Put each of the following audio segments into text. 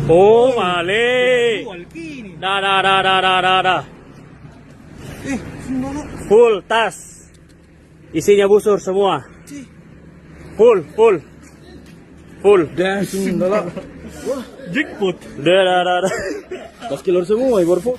Oh, mali. Dah. Full tas. Isinya busur semua. Full. Dah, sundala. Wah, jackpot. Dah. Tas kilor semua, ibu.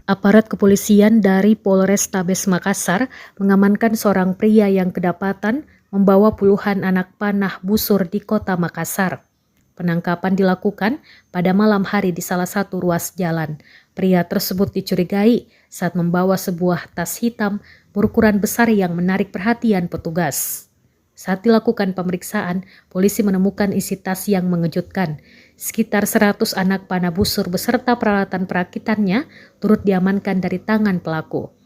Aparat kepolisian dari Polrestabes Makassar mengamankan seorang pria yang kedapatan membawa puluhan anak panah busur di kota Makassar. Penangkapan dilakukan pada malam hari di salah satu ruas jalan. Pria tersebut dicurigai saat membawa sebuah tas hitam berukuran besar yang menarik perhatian petugas. Saat dilakukan pemeriksaan, polisi menemukan isi tas yang mengejutkan. Sekitar 100 anak panah busur beserta peralatan perakitannya turut diamankan dari tangan pelaku.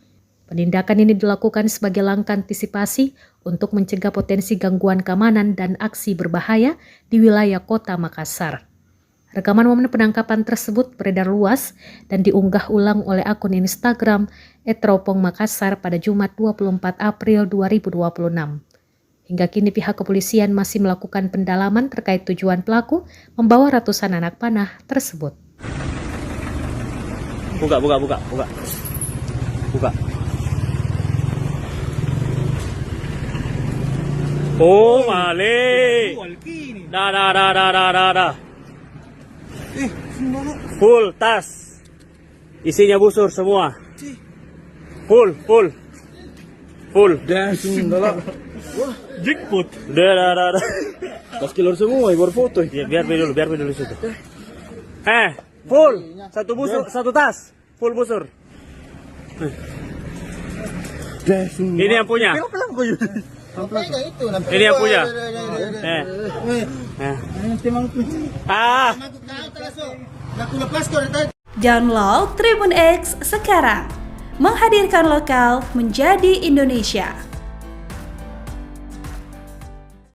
Penindakan ini dilakukan sebagai langkah antisipasi untuk mencegah potensi gangguan keamanan dan aksi berbahaya di wilayah kota Makassar. Rekaman momen penangkapan tersebut beredar luas dan diunggah ulang oleh akun Instagram @teropongmakassar pada Jumat 24 April 2026. Hingga kini pihak kepolisian masih melakukan pendalaman terkait tujuan pelaku membawa ratusan anak panah tersebut. Buka. Oh, mali. Dah. Full tas. Isinya busur semua. Full. Dah, sundala. Wah, Jackpot. Dah. tas kilor semua, ibu foto. Ya, biar dulu situ. Full. Satu busur, satu tas. Full busur. Dah, sundala. Ini yang punya. Ini yang punya. Download Tribun X sekarang. Menghadirkan lokal menjadi Indonesia.